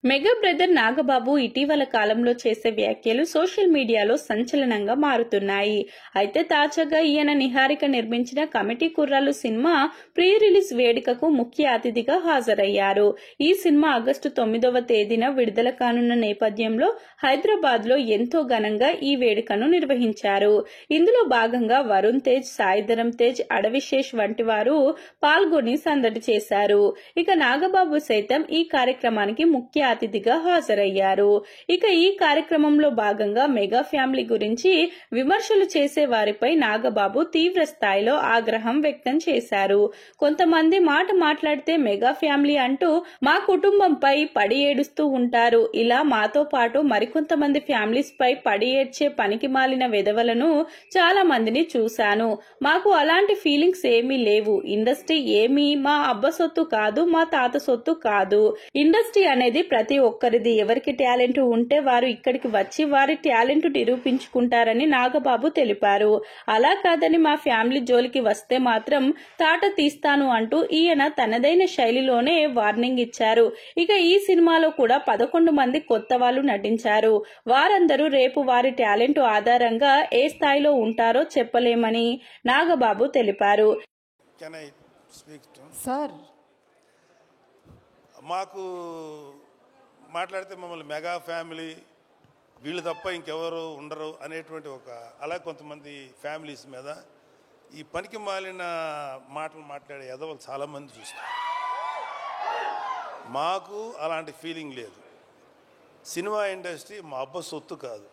Mega brother Nagababu ఇటీవల కాలంలో చేసే వ్యాఖ్యలు సోషల్ మీడియాలో సంచలనంగా మారుతున్నాయి. అయితే తాజాగా ఈయన నిహారిక నిర్మించిన కమిటీ కుర్రాళ్ళు సినిమా ప్రీ రిలీజ్ వేడుకకు ముఖ్య అతిథిగా హాజరయ్యారు. ఈ సినిమా ఆగస్టు 9వ తేదీన విడుదల కానున్న నేపథ్యంలో హైదరాబాద్ లో ఎంతో ఘనంగా ఈ వేడుకను నిర్వహించారు. ఇందులో భాగంగా వరుణ్ తేజ్, సాయిధరం తేజ్, అడవిశేష్ వంటి వారు పాల్గొని సందడి చేశారు. ఇక నాగబాబు సైతం ఈ కార్యక్రమానికి ముఖ్య అతిథిగా హాజరయ్యారు. ఇక ఈ కార్యక్రమంలో భాగంగా మెగా ఫ్యామిలీ గురించి విమర్శలు చేసే వారిపై నాగబాబు తీవ్ర స్థాయిలో ఆగ్రహం వ్యక్తం చేశారు. కొంతమంది మాట మాట్లాడితే మెగా ఫ్యామిలీ అంటూ మా కుటుంబంపై పడి ఏడుస్తూ ఉంటారు. ఇలా మాతో పాటు మరికొంతమంది ఫ్యామిలీస్ పై పడి ఏడ్చే పనికి మాలిన వెధవలను చాలా మందిని చూశాను. మాకు అలాంటి ఫీలింగ్స్ ఏమీ లేవు. ఇండస్ట్రీ ఏమీ మా అబ్బ సొత్తు కాదు, మా తాత సొత్తు కాదు. ఇండస్ట్రీ అనేది ప్రతి ఒక్కరిది. ఎవరికి టాలెంట్ ఉంటే వారు ఇక్కడికి వచ్చి వారి టాలెంట్ నిరూపించుకుంటారని నాగబాబు తెలిపారు. అలా కాదని మా ఫ్యామిలీ జోలికి వస్తే మాత్రం తాట తీస్తాను అంటూ ఈయన తనదైన శైలిలోనే వార్నింగ్ ఇచ్చారు. ఇక ఈ సినిమాలో కూడా 11 మంది కొత్త వాళ్ళు నటించారు. వారందరూ రేపు వారి టాలెంట్ ఆధారంగా ఏ స్థాయిలో ఉంటారో చెప్పలేమని నాగబాబు తెలిపారు. మాకు మాట్లాడితే మమ్మల్ని మెగా ఫ్యామిలీ వీళ్ళు తప్ప ఇంకెవరు ఉండరు అనేటువంటి అలా కొంతమంది ఫ్యామిలీస్ మీద ఈ పనికి మాలిన మాటలు మాట్లాడే ఎదవలు చాలామంది చూస్తారు. మాకు అలాంటి ఫీలింగ్ లేదు. సినిమా ఇండస్ట్రీ మా అబ్బ సొత్తు కాదు,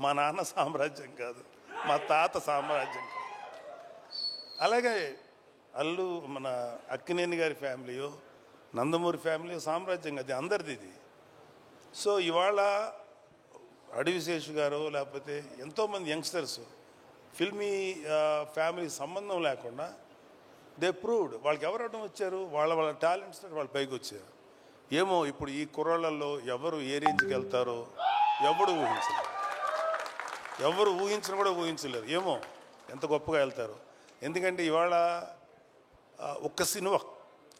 మా నాన్న సామ్రాజ్యం కాదు, మా తాత సామ్రాజ్యం కాదు. అలాగే మన అక్కినేని గారి ఫ్యామిలీయో నందమూరి ఫ్యామిలీ సామ్రాజ్యం అది అందరిది ఇది. సో ఇవాళ అడవిశేషు గారు లేకపోతే ఎంతోమంది యంగ్స్టర్స్ ఫిల్మీ ఫ్యామిలీ సంబంధం లేకుండా దే ప్రూవ్డ్ వాళ్ళకి ఎవరు అడ్డం వచ్చారు, వాళ్ళ టాలెంట్స్ వాళ్ళ పైకి వచ్చారు. ఏమో ఇప్పుడు ఈ కుర్రాళ్ళల్లో ఎవరు ఏ రేంజ్కి వెళ్తారో ఎవరు ఊహించిన కూడా ఊహించలేరు. ఏమో ఎంత గొప్పగా వెళ్తారు. ఎందుకంటే ఇవాళ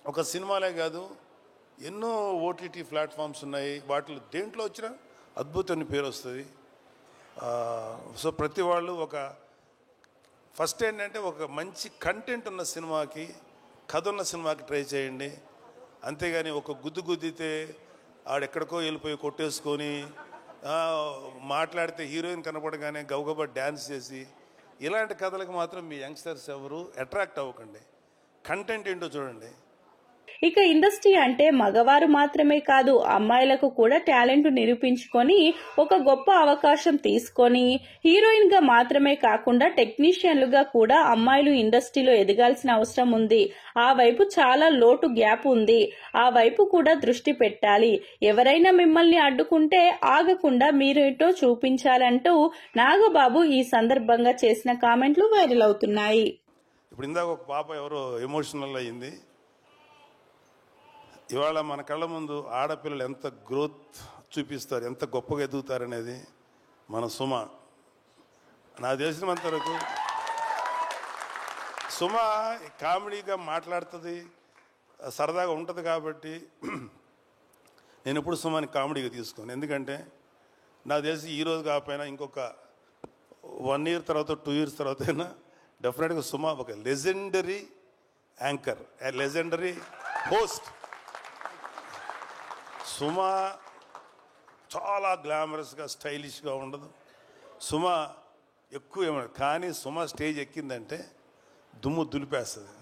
ఒక సినిమాలే కాదు, ఎన్నో ఓటీటీ ప్లాట్ఫామ్స్ ఉన్నాయి. వాటిలో దేంట్లో వచ్చినా అద్భుతమైన పేరు వస్తుంది. సో ప్రతి వాళ్ళు ఫస్ట్ ఏంటంటే ఒక మంచి కంటెంట్ ఉన్న సినిమాకి, కథ ఉన్న సినిమాకి ట్రై చేయండి. అంతేగాని ఒక గుద్దితే ఆడెక్కడికో వెళ్ళిపోయి కొట్టేసుకొని మాట్లాడితే హీరోయిన్ కనపడగానే గబగబా డ్యాన్స్ చేసి ఇలాంటి కథలకు మాత్రం మీ యంగ్స్టర్స్ ఎవరు అట్రాక్ట్ అవ్వకండి. కంటెంట్ ఏంటో చూడండి. ఇక ఇండస్ట్రీ అంటే మగవారు మాత్రమే కాదు, అమ్మాయిలకు కూడా టాలెంట్ నిరూపించుకొని ఒక గొప్ప అవకాశం తీసుకొని హీరోయిన్ గా మాత్రమే కాకుండా టెక్నీషియన్లుగా కూడా అమ్మాయిలు ఇండస్ట్రీలో ఎదగాల్సిన అవసరం ఉంది. ఆ వైపు చాలా లోటు గ్యాప్ ఉంది. ఆ వైపు కూడా దృష్టి పెట్టాలి. ఎవరైనా మిమ్మల్ని అడ్డుకుంటే ఆగకుండా మీరేంటో చూపించాలంటూ నాగబాబు ఈ సందర్భంగా చేసిన కామెంట్లు వైరల్ అవుతున్నాయి. ఇప్పుడు ఇందాక ఒక పాప ఎవరో ఎమోషనల్ అయ్యింది. ఇవాళ మన కళ్ళ ముందు ఆడపిల్లలు ఎంత గ్రోత్ చూపిస్తారు, ఎంత గొప్పగా ఎదుగుతారనేది మన సుమ. నాకు తెలిసినంత వరకు సుమ కామెడీగా మాట్లాడుతుంది, సరదాగా ఉంటుంది. కాబట్టి నేను ఎప్పుడు సుమాని కామెడీగా తీసుకోను. ఎందుకంటే నాకు తెలిసి ఈరోజు కాకపోయినా ఇంకొక 1 year తర్వాత 2 years తర్వాత అయినా డెఫినెట్గా సుమ ఒక legendary anchor, legendary host. Suma చాలా గ్లామరస్గా స్టైలిష్గా ఉండదు. సుమ ఎక్కువ ఏమన్నా, కానీ సుమ స్టేజ్ ఎక్కిందంటే దుమ్ము దులిపేస్తుంది.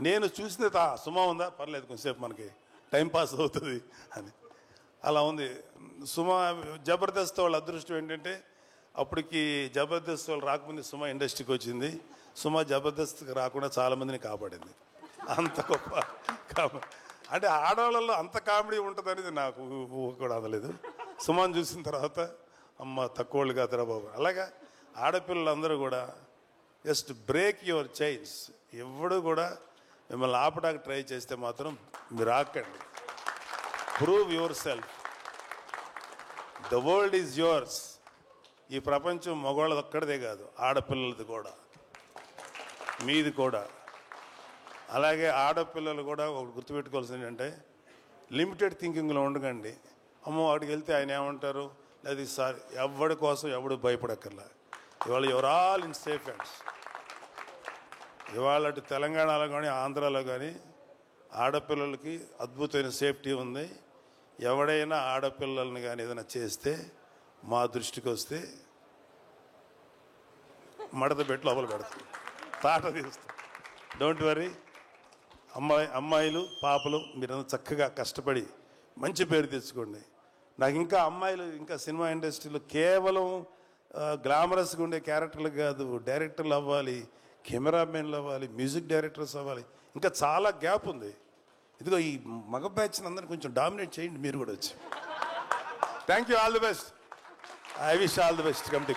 నేను చూసింది సుమ ఉందా పర్లేదు, కొంచెంసేపు మనకి టైంపాస్ అవుతుంది అని. అలా ఉంది సుమ. జబర్దస్త్ వాళ్ళ అదృష్టం ఏంటంటే అప్పటికి జబర్దస్త్ వాళ్ళు రాకముందు సుమ ఇండస్ట్రీకి వచ్చింది. సుమ జబర్దస్త్కి రాకుండా చాలామందిని కాపాడింది. అంత గొప్ప అంటే ఆడవాళ్ళల్లో అంత కామెడీ ఉంటుంది అనేది నాకు కూడా అందలేదు. సుమన్ చూసిన తర్వాత అమ్మ తక్కువ వాళ్ళు కాదురా బాబు. అలాగా ఆడపిల్లలందరూ కూడా జస్ట్ బ్రేక్ యువర్ చైన్స్. ఎవడు కూడా మిమ్మల్ని ఆపడానికి ట్రై చేస్తే మాత్రం మీరు ఆకండి. Prove yourself. The world is yours. ఈ ప్రపంచం మగవాళ్ళది ఒక్కడిదే కాదు, ఆడపిల్లలది కూడా, మీది కూడా. అలాగే ఆడపిల్లలు కూడా ఒకటి గుర్తుపెట్టుకోవాల్సింది ఏంటంటే లిమిటెడ్ థింకింగ్లో ఉండకండి. అమ్మో వాడికి వెళ్తే ఆయన ఏమంటారు, లేదా సార్ ఎవడి కోసం ఎవడు భయపడక్కర్లా. ఇవాళ your all in safe hands. ఇవాళ అటు తెలంగాణలో కానీ ఆంధ్రాలో కానీ ఆడపిల్లలకి అద్భుతమైన సేఫ్టీ ఉంది. ఎవడైనా ఆడపిల్లల్ని కానీ ఏదైనా చేస్తే మా దృష్టికి వస్తే మడత పెట్టి లోపల పెడతాం, తాట తీస్తాం. Don't worry. అమ్మాయిలు పాపలు మీరంతా చక్కగా కష్టపడి మంచి పేరు తెచ్చుకోండి. నాకు ఇంకా అమ్మాయిలు ఇంకా సినిమా ఇండస్ట్రీలో కేవలం గ్లామరస్గా ఉండే క్యారెక్టర్లు కాదు, డైరెక్టర్లు అవ్వాలి, కెమెరామెన్లు అవ్వాలి, మ్యూజిక్ డైరెక్టర్స్ అవ్వాలి. ఇంకా చాలా గ్యాప్ ఉంది. ఇదిగో ఈ మగ బ్యాచ్ని అందరినీ కొంచెం డామినేట్ చేయండి మీరు కూడా వచ్చి. Thank you. All the best. I wish all the best committee.